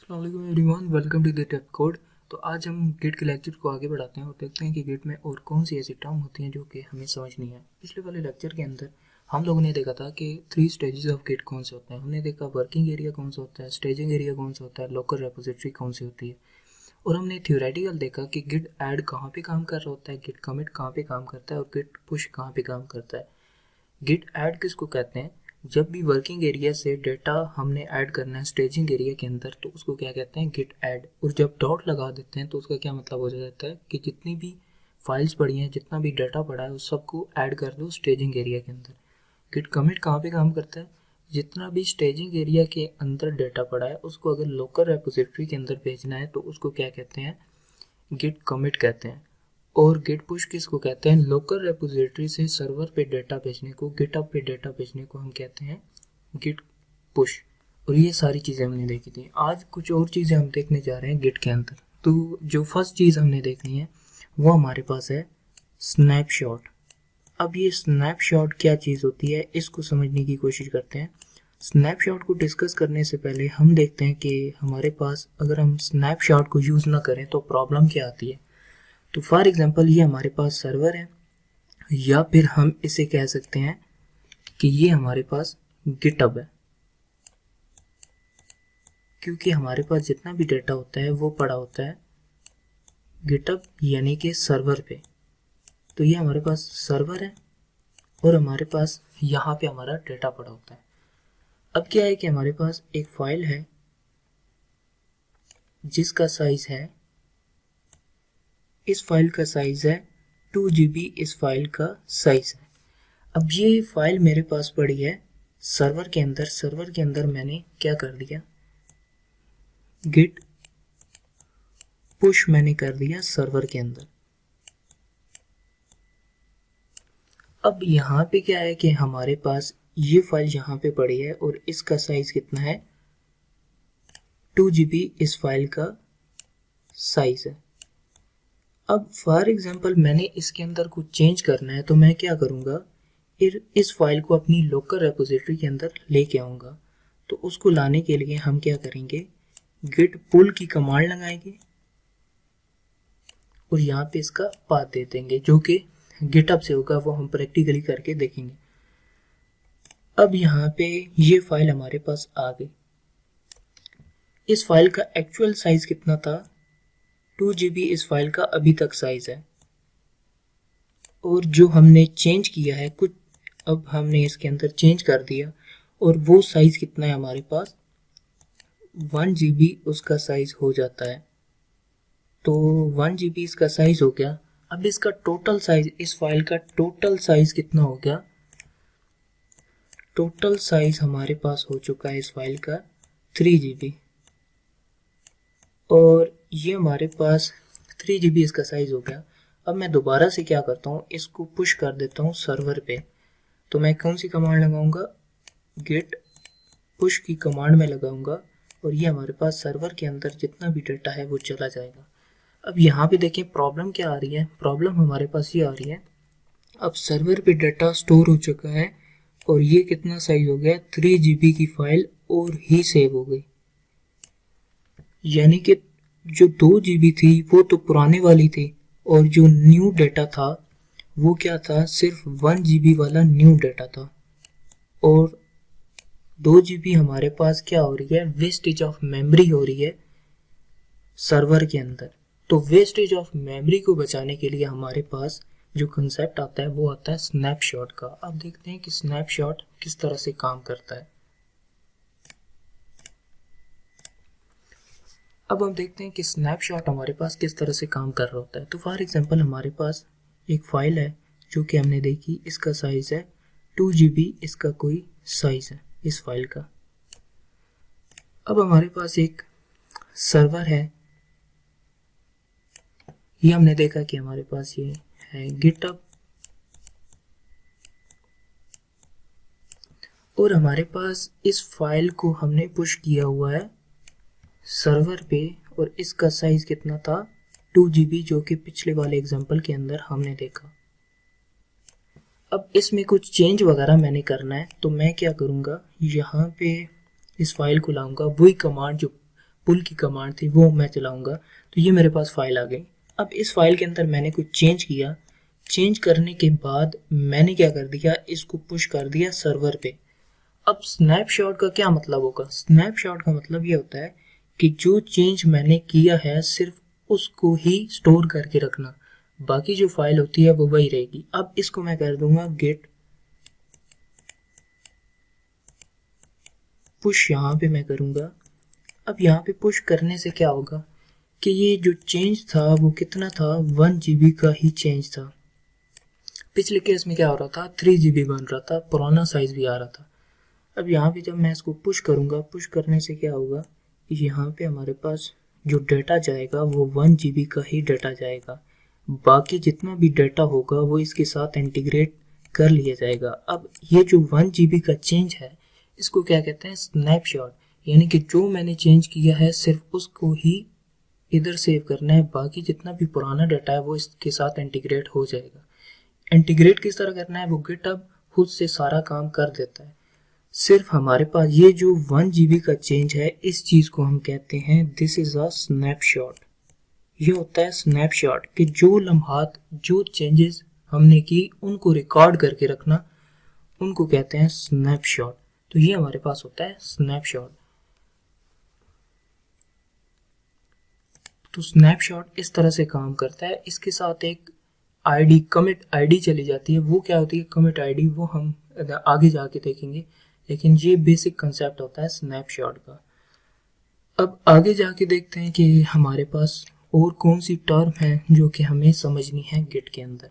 अस्सलाम everyone, welcome to the tech code. तो आज हम गिट के लेक्चर को आगे बढ़ाते हैं और देखते हैं कि गिट में और कौन सी ऐसी टर्म होती हैं जो कि हमें समझ नहीं है। पिछले वाले लेक्चर के अंदर हम लोगों ने देखा था कि 3 स्टेजेस ऑफ गिट कौन से होते हैं। हमने देखा वर्किंग एरिया कौन सा होता है, स्टेजिंग एरिया कौन सा होता है, लोकल रेपोजिटरी कौन सी होती है, और हमने थ्योरेटिकल देखा कि गिट ऐड कहाँ पे काम कर रहा होता है, गिट कमिट कहाँ पे काम करता है और गिट पुश कहाँ पे काम करता है। गिट ऐड किसको कहते हैं? जब भी वर्किंग एरिया से डेटा हमने ऐड करना है स्टेजिंग एरिया के अंदर तो उसको क्या कहते हैं? Git add. और जब डॉट लगा देते हैं तो उसका क्या मतलब हो जाता है कि जितनी भी फाइल्स पड़ी हैं, जितना भी डाटा पड़ा है उस सबको ऐड कर दो स्टेजिंग एरिया के अंदर। गिट कमिट कहाँ पे काम करता है? जितना भी स्टेजिंग एरिया के अंदर डाटा पड़ा है उसको अगर लोकल रेपोजिटरी के अंदर भेजना है तो उसको क्या कहते हैं? गिट कमिट कहते हैं। और गिट पुश किसको कहते हैं? लोकल रेपोजिटरी से सर्वर पे डेटा भेजने को, गिटहब पे डेटा भेजने को हम कहते हैं गिट पुश। और ये सारी चीज़ें हमने देखी थी। आज कुछ और चीज़ें हम देखने जा रहे हैं गिट के अंदर। तो जो फर्स्ट चीज़ हमने देखनी है वो हमारे पास है स्नैपशॉट। अब ये स्नैपशॉट क्या चीज़ होती है इसको समझने की कोशिश करते हैं। स्नैपशॉट को डिस्कस करने से पहले हम देखते हैं कि हमारे पास अगर हम स्नैपशॉट को यूज़ ना करें तो प्रॉब्लम क्या आती है। तो फॉर एग्जांपल ये हमारे पास सर्वर है, या फिर हम इसे कह सकते हैं कि ये हमारे पास गिटहब है, क्योंकि हमारे पास जितना भी डेटा होता है वो पड़ा होता है गिटहब यानी कि सर्वर पे। तो ये हमारे पास सर्वर है और हमारे पास यहाँ पे हमारा डेटा पड़ा होता है। अब क्या है कि हमारे पास एक फाइल है जिसका साइज है, इस फाइल का साइज है 2 GB, इस फाइल का साइज है। अब ये फाइल मेरे पास पड़ी है सर्वर के अंदर। सर्वर के अंदर मैंने क्या कर दिया? गिट पुश मैंने कर दिया सर्वर के अंदर। अब यहाँ पे क्या है कि हमारे पास ये फाइल यहाँ पे पड़ी है और इसका साइज कितना है? 2 GB इस फाइल का साइज है। अब फॉर एग्जांपल मैंने इसके अंदर कुछ चेंज करना है तो मैं क्या करूँगा? इस फाइल को अपनी लोकल रेपोजिटरी के अंदर लेके आऊँगा। तो उसको लाने के लिए हम क्या करेंगे? गिट पुल की कमांड लगाएंगे और यहाँ पे इसका पाथ दे देंगे जो कि गिटहब से होगा, वो हम प्रैक्टिकली करके देखेंगे। अब यहाँ पे ये फाइल हमारे पास आ गई। इस फाइल का एक्चुअल साइज कितना था? 2 GB इस फाइल का अभी तक साइज है। और जो हमने चेंज किया है कुछ, अब हमने इसके अंदर चेंज कर दिया और वो साइज कितना है हमारे पास? 1 GB उसका साइज हो जाता है। तो 1 GB इसका साइज हो गया। अब इसका टोटल साइज, इस फाइल का टोटल साइज कितना हो गया? टोटल साइज हमारे पास हो चुका है इस फाइल का 3 GB। और ये हमारे पास 3 GB इसका साइज हो गया। अब मैं दोबारा से क्या करता हूँ, इसको पुश कर देता हूँ सर्वर पे। तो मैं कौन सी कमांड लगाऊंगा? गिट पुश की कमांड में लगाऊंगा और ये हमारे पास सर्वर के अंदर जितना भी डाटा है वो चला जाएगा। अब यहाँ पे देखें प्रॉब्लम क्या आ रही है। प्रॉब्लम हमारे पास ये आ रही है, अब सर्वर पे डाटा स्टोर हो चुका है और ये कितना साइज हो गया? 3 GB की फाइल और ही सेव हो गई। यानी कि जो 2 GB थी वो तो पुराने वाली थी और जो न्यू डाटा था वो क्या था? सिर्फ 1 GB वाला न्यू डाटा था। और 2 GB हमारे पास क्या हो रही है? वेस्टेज ऑफ मेमोरी हो रही है सर्वर के अंदर। तो वेस्टेज ऑफ मेमोरी को बचाने के लिए हमारे पास जो कंसेप्ट आता है वो आता है स्नैपशॉट का। अब देखते हैं कि स्नैपशॉट किस तरह से काम करता है। अब हम देखते हैं कि स्नैपशॉट हमारे पास किस तरह से काम कर रहा होता है। तो फॉर एग्जांपल हमारे पास एक फाइल है जो कि हमने देखी, इसका साइज है 2 GB, इसका कोई साइज है इस फाइल का। अब हमारे पास एक सर्वर है, ये हमने देखा कि हमारे पास ये है गिटहब, और हमारे पास इस फाइल को हमने पुश किया हुआ है सर्वर पे और इसका साइज कितना था? 2 GB, जो कि पिछले वाले एग्जांपल के अंदर हमने देखा। अब इसमें कुछ चेंज वगैरह मैंने करना है तो मैं क्या करूँगा? यहाँ पे इस फाइल को लाऊंगा, वही कमांड जो पुल की कमांड थी वो मैं चलाऊंगा, तो ये मेरे पास फाइल आ गई। अब इस फाइल के अंदर मैंने कुछ चेंज किया, चेंज करने के बाद मैंने क्या कर दिया, इसको पुश कर दिया सर्वर पे। अब स्नैपशॉट का क्या मतलब होगा? स्नैपशॉट का मतलब ये होता है कि जो चेंज मैंने किया है सिर्फ उसको ही स्टोर करके रखना, बाकी जो फाइल होती है वो वही रहेगी। अब इसको मैं कर दूंगा गेट पुश, यहाँ पे मैं करूंगा। अब यहाँ पे पुश करने से क्या होगा कि ये जो चेंज था वो कितना था, 1 GB का ही चेंज था। पिछले केस में क्या हो रहा था, 3 GB बन रहा था, पुराना साइज भी आ रहा था। अब यहाँ पे जब मैं इसको पुश करूंगा, पुश करने से क्या होगा कि यहाँ पे हमारे पास जो डाटा जाएगा वो 1 GB का ही डाटा जाएगा, बाकी जितना भी डाटा होगा वो इसके साथ इंटीग्रेट कर लिया जाएगा। अब ये जो 1 GB का चेंज है इसको क्या कहते हैं, स्नैपशॉट। यानी कि जो मैंने चेंज किया है सिर्फ उसको ही इधर सेव करना है, बाकी जितना भी पुराना डाटा है वो इसके साथ इंटीग्रेट हो जाएगा। इंटीग्रेट किस तरह करना है, वो गिटहब खुद से सारा काम कर देता है। सिर्फ हमारे पास ये जो 1 GB का चेंज है, इस चीज को हम कहते हैं दिस इज अ स्नैपशॉट। ये होता है स्नैपशॉट कि जो लम्हात, जो चेंजेस हमने की उनको रिकॉर्ड करके रखना, उनको कहते हैं स्नैपशॉट। तो ये हमारे पास होता है स्नैपशॉट। तो स्नैपशॉट इस तरह से काम करता है। इसके साथ एक आईडी, कमिट आईडी चली जाती है। वो क्या होती है कमिट आईडी, वो हम आगे जाके देखेंगे, लेकिन ये बेसिक कंसेप्ट होता है स्नैपशॉट का। अब आगे जाके देखते हैं कि हमारे पास और कौन सी टर्म है जो कि हमें समझनी है गिट के अंदर।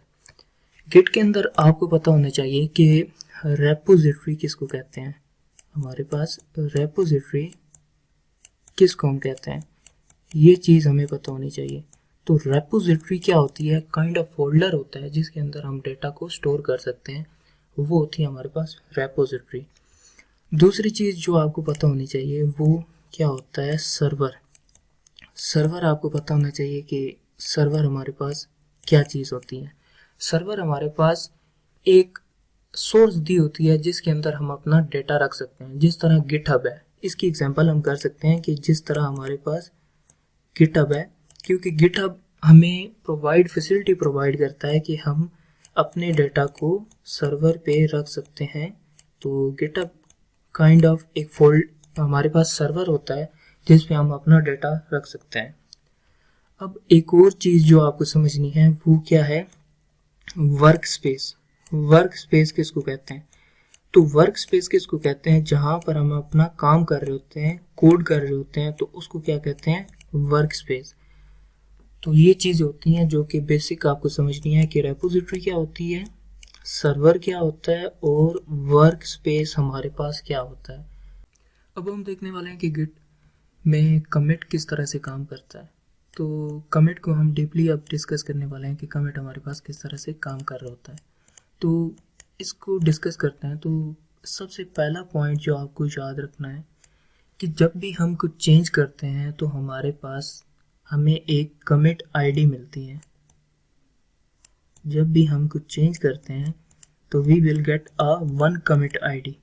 गिट के अंदर आपको पता होना चाहिए कि रेपोजिटरी किसको कहते हैं। हमारे पास रेपोजिटरी किसको हम कहते हैं, ये चीज़ हमें पता होनी चाहिए। तो रेपोजिटरी क्या होती है, काइंड ऑफ फोल्डर होता है जिसके अंदर हम डेटा को स्टोर कर सकते हैं, वो होती है हमारे पास रेपोजिटरी। दूसरी चीज़ जो आपको पता होनी चाहिए वो क्या होता है, सर्वर। सर्वर आपको पता होना चाहिए कि सर्वर हमारे पास क्या चीज़ होती है। सर्वर हमारे पास एक सोर्स दी होती है जिसके अंदर हम अपना डेटा रख सकते हैं, जिस तरह गिटहब है। इसकी एग्जांपल हम कर सकते हैं कि जिस तरह हमारे पास गिटहब है, क्योंकि गिटहब हमें फैसिलिटी प्रोवाइड करता है कि हम अपने डेटा को सर्वर पे रख सकते हैं। तो गिटहब काइंड ऑफ एक फोल्ड हमारे पास सर्वर होता है जिस पे हम अपना डेटा रख सकते हैं। अब एक और चीज़ जो आपको समझनी है वो क्या है, वर्क स्पेस। वर्क स्पेस किसको कहते हैं, तो वर्क स्पेस किसको कहते हैं, जहाँ पर हम अपना काम कर रहे होते हैं, कोड कर रहे होते हैं, तो उसको क्या कहते हैं, वर्क स्पेस। तो ये चीज़ होती हैं जो कि बेसिक आपको समझनी है कि रेपोजिटरी क्या होती है, सर्वर क्या होता है और वर्क स्पेस हमारे पास क्या होता है। अब हम देखने वाले हैं कि गिट में कमिट किस तरह से काम करता है। तो कमिट को हम डीपली अब डिस्कस करने वाले हैं कि कमिट हमारे पास किस तरह से काम कर रहा होता है। तो इसको डिस्कस करते हैं। तो सबसे पहला पॉइंट जो आपको याद रखना है कि जब भी हम कुछ चेंज करते हैं तो हमारे पास हमें एक कमिट आईडी मिलती है। जब भी हम कुछ चेंज करते हैं तो we will get a 1 commit ID.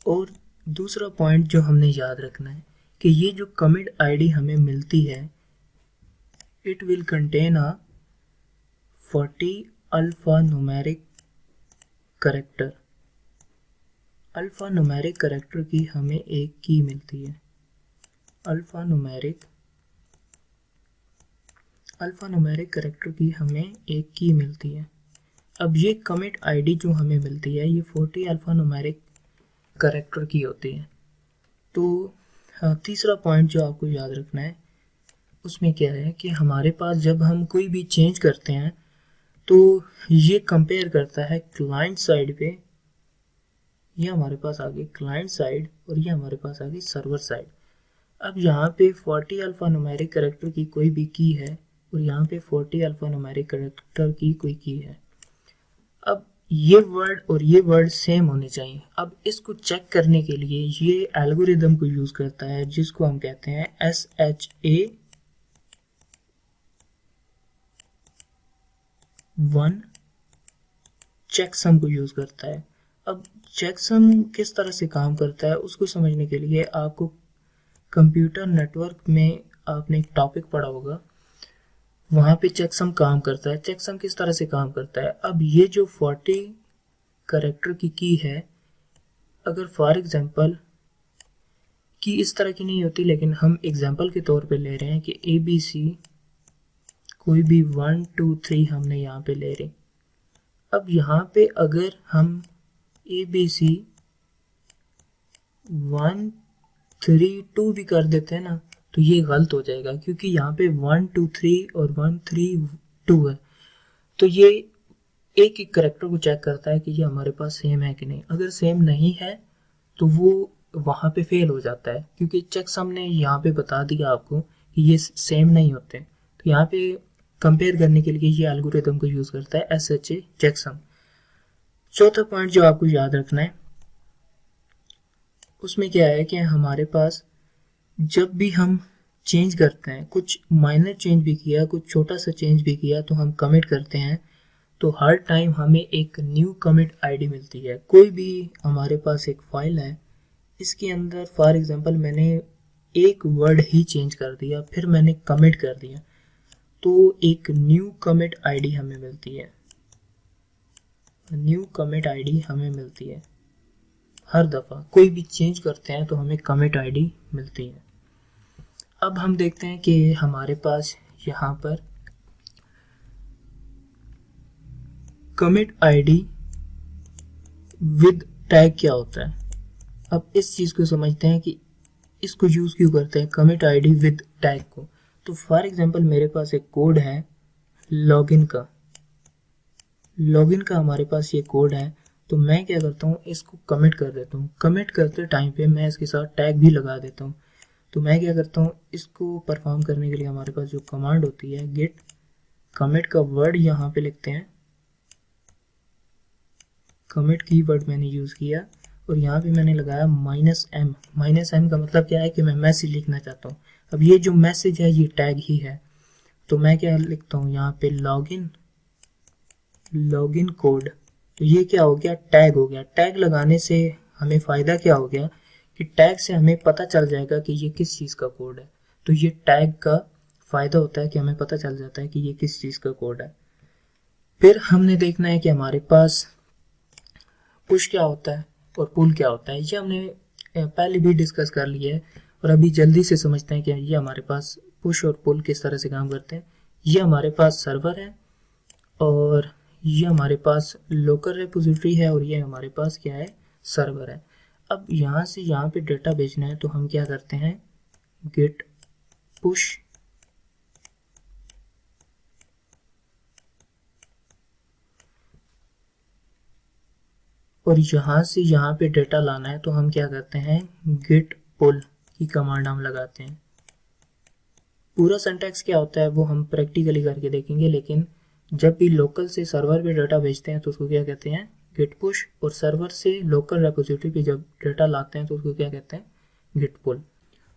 और दूसरा पॉइंट जो हमने याद रखना है कि ये जो कमिट आईडी हमें मिलती है, it will contain a 40 alpha numeric character. Alpha numeric character की हमें एक की मिलती है। अल्फा न्यूमेरिक कैरेक्टर की हमें एक की मिलती है। अब ये कमिट आईडी जो हमें मिलती है ये 40 अल्फा न्यूमेरिक कैरेक्टर की होती है। तो तीसरा पॉइंट जो आपको याद रखना है उसमें क्या है कि हमारे पास जब हम कोई भी चेंज करते हैं तो ये कंपेयर करता है क्लाइंट साइड पे, ये हमारे पास आ गई क्लाइंट साइड और ये हमारे पास आ गई सर्वर साइड। अब यहाँ पे 40 अल्फा न्यूमेरिक कैरेक्टर की कोई भी की है और यहाँ पे 40 अल्फा न्यूमेरिक कैरेक्टर की कोई की है। अब ये वर्ड और ये वर्ड सेम होने चाहिए। अब इसको चेक करने के लिए ये एल्गोरिदम को यूज करता है जिसको हम कहते हैं SHA-1 चेकसम को यूज करता है। अब चेकसम किस तरह से काम करता है उसको समझने के लिए आपको कंप्यूटर नेटवर्क में आपने एक टॉपिक पढ़ा होगा, वहाँ पे चेकसम काम करता है। चेकसम किस तरह से काम करता है, अब ये जो 40 कैरेक्टर की की है, अगर फॉर एग्जांपल की इस तरह की नहीं होती, लेकिन हम एग्जांपल के तौर पे ले रहे हैं कि ABC कोई भी 1 2 3 हमने यहाँ पे ले रहे। अब यहाँ पे अगर हम ABC 1 3 2 भी कर देते हैं ना, तो ये गलत हो जाएगा, क्योंकि यहाँ पे 1 2 3 और 1 3 2 है। तो ये एक एक करेक्टर को चेक करता है कि ये हमारे पास सेम है कि नहीं। अगर सेम नहीं है तो वो वहाँ पे फेल हो जाता है, क्योंकि चेकसम ने यहाँ पे बता दिया आपको कि ये सेम नहीं होते। तो यहाँ पे कंपेयर करने के लिए ये एल्गोरिथम को यूज़ करता है SHA चेकसम। चौथा पॉइंट जो आपको याद रखना है उसमें क्या है कि हमारे पास जब भी हम चेंज करते हैं, कुछ माइनर चेंज भी किया, कुछ छोटा सा चेंज भी किया, तो हम कमिट करते हैं, तो हर टाइम हमें एक न्यू कमिट आईडी मिलती है। कोई भी हमारे पास एक फाइल है, इसके अंदर फॉर एग्जांपल मैंने एक वर्ड ही चेंज कर दिया, फिर मैंने कमिट कर दिया, तो एक न्यू कमिट आईडी हमें मिलती है। न्यू कमिट आईडी हमें मिलती है हर दफ़ा कोई भी चेंज करते हैं तो हमें कमिट आईडी मिलती है। अब हम देखते हैं कि हमारे पास यहाँ पर कमिट आईडी विद टैग क्या होता है। अब इस चीज़ को समझते हैं कि इसको यूज़ क्यों करते हैं कमिट आईडी विद टैग को। तो फॉर एग्जांपल मेरे पास एक कोड है लॉगिन का हमारे पास ये कोड है, तो मैं क्या करता हूँ, इसको कमिट कर देता हूँ। कमिट करते टाइम पे मैं इसके साथ टैग भी लगा देता हूँ। तो मैं क्या करता हूँ, इसको परफॉर्म करने के लिए हमारे पास जो कमांड होती है गेट कमिट का वर्ड यहाँ पे लिखते हैं, कमिट कीवर्ड मैंने यूज़ किया, और यहाँ पे मैंने लगाया -m। -m का मतलब क्या है कि मैं मैसेज लिखना चाहता हूँ। अब ये जो मैसेज है ये टैग ही है, तो मैं क्या लिखता हूँ यहाँ पे लॉगिन कोड। तो ये क्या हो गया, टैग हो गया। टैग लगाने से हमें फ़ायदा क्या हो गया कि टैग से हमें पता चल जाएगा कि ये किस चीज़ का कोड है। तो ये टैग का फ़ायदा होता है कि हमें पता चल जाता है कि ये किस चीज़ का कोड है। फिर हमने देखना है कि हमारे पास पुश क्या होता है और पुल क्या होता है। ये हमने पहले भी डिस्कस कर लिया है, और अभी जल्दी से समझते हैं कि ये हमारे पास पुश और पुल किस तरह से काम करते हैं। ये हमारे पास सर्वर है, और ये हमारे पास लोकल रेपोजिटरी है, और ये हमारे पास क्या है, सर्वर है। अब यहाँ से यहाँ पे डेटा भेजना है, तो हम क्या करते हैं, गेट पुश और यहाँ से यहाँ पे डेटा लाना है, तो हम क्या करते हैं, गेट पुल की कमांड हम लगाते हैं। पूरा सिंटैक्स क्या होता है वो हम प्रैक्टिकली करके देखेंगे, लेकिन जब भी लोकल से सर्वर पे डाटा भेजते हैं तो उसको क्या कहते हैं, गेट पुश, और सर्वर से लोकल रेपोजिटरी पे जब डाटा लाते हैं तो उसको क्या कहते हैं, गेट पुल।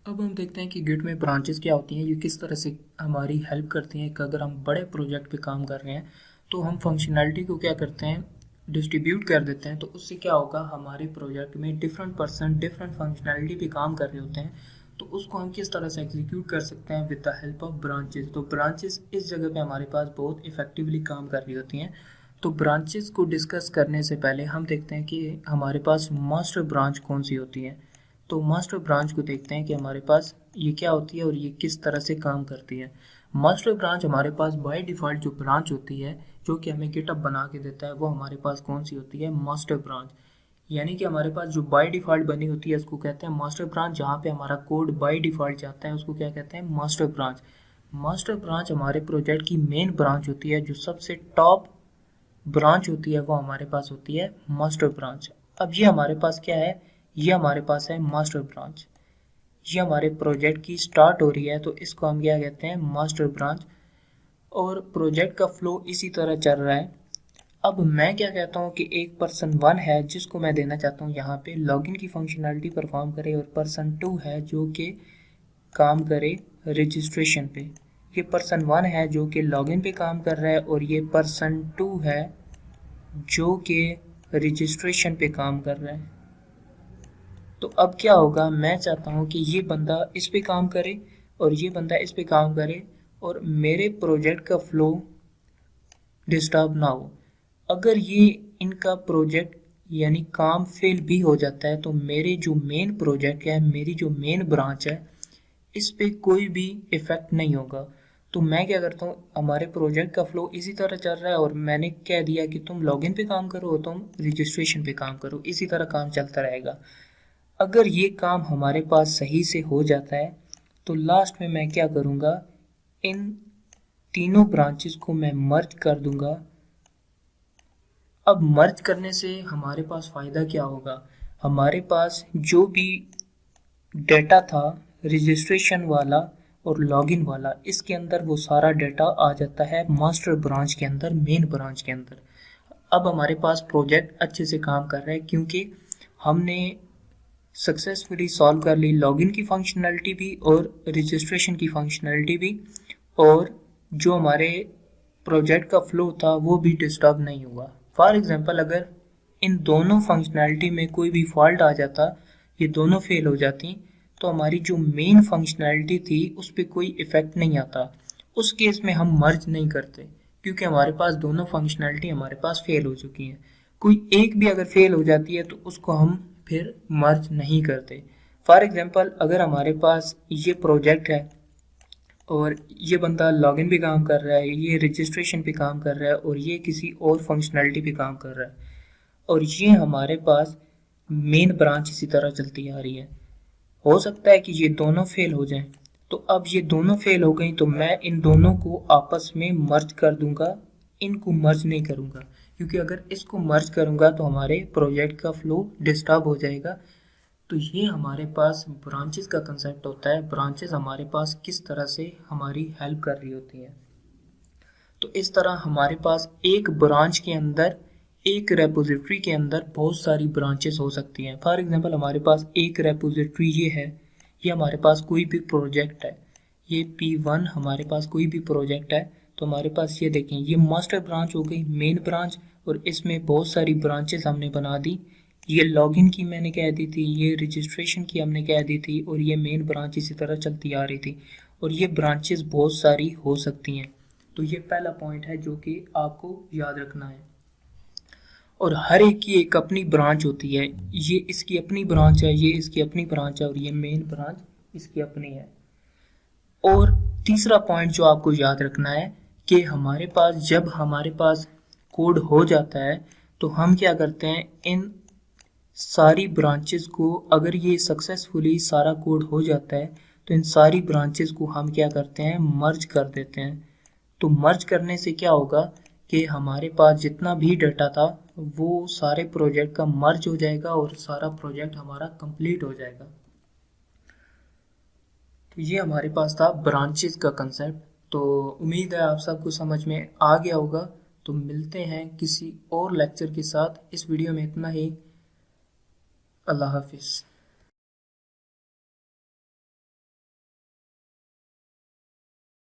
अब हम देखते हैं कि गिट में ब्रांचेस क्या होती हैं, ये किस तरह से हमारी हेल्प करती हैं कि अगर हम बड़े प्रोजेक्ट पे काम कर रहे हैं तो हम फंक्शनैलिटी को क्या करते हैं, डिस्ट्रीब्यूट कर देते हैं। तो उससे क्या होगा, हमारे प्रोजेक्ट में डिफरेंट पर्सन डिफरेंट फंक्शनैलिटी पे काम कर रहे होते हैं, तो उसको हम किस तरह से एग्जीक्यूट कर सकते हैं with the help of branches. तो ब्रांचेस इस जगह पे हमारे पास बहुत इफेक्टिवली काम कर रही होती हैं। तो ब्रांचेस को डिस्कस करने से पहले हम देखते हैं कि हमारे पास मास्टर ब्रांच कौन सी होती है। तो मास्टर ब्रांच को देखते हैं कि हमारे पास ये क्या होती है और ये किस तरह से काम करती है। मास्टर ब्रांच हमारे पास बाय डिफ़ॉल्ट जो ब्रांच होती है जो कि हमें गिटहब बना के देता है, वो हमारे पास कौन सी होती है, मास्टर ब्रांच। यानी कि हमारे पास जो बाय डिफ़ॉल्ट बनी होती है उसको कहते हैं मास्टर ब्रांच। जहाँ पे हमारा कोड बाय डिफ़ॉल्ट जाता है उसको क्या कहते हैं, मास्टर ब्रांच। मास्टर ब्रांच हमारे प्रोजेक्ट की मेन ब्रांच होती है, जो सबसे टॉप ब्रांच होती है वो हमारे पास होती है मास्टर ब्रांच। अब ये हमारे पास क्या है, ये हमारे पास है मास्टर ब्रांच। ये हमारे प्रोजेक्ट की स्टार्ट हो रही है तो इसको हम क्या कहते हैं, मास्टर ब्रांच। और प्रोजेक्ट का फ्लो इसी तरह चल रहा है। अब मैं क्या कहता हूँ कि एक पर्सन 1 है जिसको मैं देना चाहता हूँ यहाँ पे लॉगिन की फंक्शनैलिटी परफॉर्म करे, और पर्सन 2 है जो कि काम करे रजिस्ट्रेशन पे। ये पर्सन 1 है जो कि लॉगिन पे काम कर रहा है, और ये पर्सन 2 है जो कि रजिस्ट्रेशन पे काम कर रहा है। तो अब क्या होगा, मैं चाहता हूँ कि ये बंदा इस पे काम करे और ये बंदा इस पे काम करे और मेरे प्रोजेक्ट का फ्लो डिस्टर्ब ना हो। अगर ये इनका प्रोजेक्ट यानी काम फेल भी हो जाता है तो मेरे जो मेन प्रोजेक्ट है, मेरी जो मेन ब्रांच है, इस पे कोई भी इफेक्ट नहीं होगा। तो मैं क्या करता हूँ, हमारे प्रोजेक्ट का फ्लो इसी तरह चल रहा है और मैंने कह दिया कि तुम लॉगिन पे काम करो और तुम रजिस्ट्रेशन पे काम करो, इसी तरह काम चलता रहेगा। अगर ये काम हमारे पास सही से हो जाता है तो लास्ट में मैं क्या करूँगा, इन तीनों ब्रांचेस को मैं मर्ज कर दूंगा। अब मर्ज करने से हमारे पास फ़ायदा क्या होगा, हमारे पास जो भी डेटा था रजिस्ट्रेशन वाला और लॉगिन वाला, इसके अंदर वो सारा डेटा आ जाता है मास्टर ब्रांच के अंदर, मेन ब्रांच के अंदर। अब हमारे पास प्रोजेक्ट अच्छे से काम कर रहा है क्योंकि हमने सक्सेसफुली सॉल्व कर ली लॉगिन की फंक्शनैलिटी भी और रजिस्ट्रेशन की फंक्शनैलिटी भी, और जो हमारे प्रोजेक्ट का फ्लो था वो भी डिस्टर्ब नहीं हुआ। फॉर एग्जांपल अगर इन दोनों फंक्शनैलिटी में कोई भी फॉल्ट आ जाता, ये दोनों फेल हो जाती, तो हमारी जो मेन फंक्शनैलिटी थी उस पर कोई इफेक्ट नहीं आता। उस केस में हम मर्ज नहीं करते क्योंकि हमारे पास दोनों फंक्शनैलिटी हमारे पास फेल हो चुकी हैं। कोई एक भी अगर फेल हो जाती है तो उसको हम फिर मर्ज नहीं करते। फॉर एग्जांपल अगर हमारे पास ये प्रोजेक्ट है और ये बंदा लॉगिन पे काम कर रहा है, ये रजिस्ट्रेशन पे काम कर रहा है और ये किसी और फंक्शनैलिटी पे काम कर रहा है, और ये हमारे पास मेन ब्रांच इसी तरह चलती आ रही है, हो सकता है कि ये दोनों फेल हो जाएं। तो अब ये दोनों फेल हो गई तो मैं इन दोनों को आपस में मर्ज कर दूंगा, इनको मर्ज नहीं करूंगा क्योंकि अगर इसको मर्ज करूंगा तो हमारे प्रोजेक्ट का फ्लो डिस्टर्ब हो जाएगा। तो ये हमारे पास ब्रांचेस का कंसेप्ट होता है, ब्रांचेस हमारे पास किस तरह से हमारी हेल्प कर रही होती हैं। तो इस तरह हमारे पास एक ब्रांच के अंदर, एक रेपोजिटरी के अंदर बहुत सारी ब्रांचेस हो सकती हैं। फॉर एग्जांपल हमारे पास एक रेपोजिटरी ये है, ये हमारे पास कोई भी प्रोजेक्ट है, ये P1 हमारे पास कोई भी प्रोजेक्ट है, तो हमारे पास ये देखें, ये मास्टर ब्रांच हो गई, मेन ब्रांच, और इसमें बहुत सारी ब्रांचेस हमने बना दी। ये लॉगिन की मैंने कह दी थी, ये रजिस्ट्रेशन की हमने कह दी थी, और ये मेन ब्रांच इसी तरह चलती आ रही थी, और ये ब्रांचेस बहुत सारी हो सकती हैं। तो ये पहला पॉइंट है जो कि आपको याद रखना है। और हर एक की एक अपनी ब्रांच होती है, ये इसकी अपनी ब्रांच है, ये इसकी अपनी ब्रांच है, और ये मेन ब्रांच इसकी अपनी है। और तीसरा पॉइंट जो आपको याद रखना है कि हमारे पास जब हमारे पास कोड हो जाता है तो हम क्या करते हैं, इन सारी ब्रांचेस को, अगर ये सक्सेसफुली सारा कोड हो जाता है तो इन सारी ब्रांचेस को हम क्या करते हैं, मर्ज कर देते हैं। तो मर्ज करने से क्या होगा कि हमारे पास जितना भी डाटा था वो सारे प्रोजेक्ट का मर्ज हो जाएगा और सारा प्रोजेक्ट हमारा कंप्लीट हो जाएगा। तो ये हमारे पास था ब्रांचेस का कंसेप्ट। तो उम्मीद है आप सबको समझ में आ गया होगा। तो मिलते हैं किसी और लेक्चर के साथ। इस वीडियो में इतना ही। अल्लाह हाफिज़।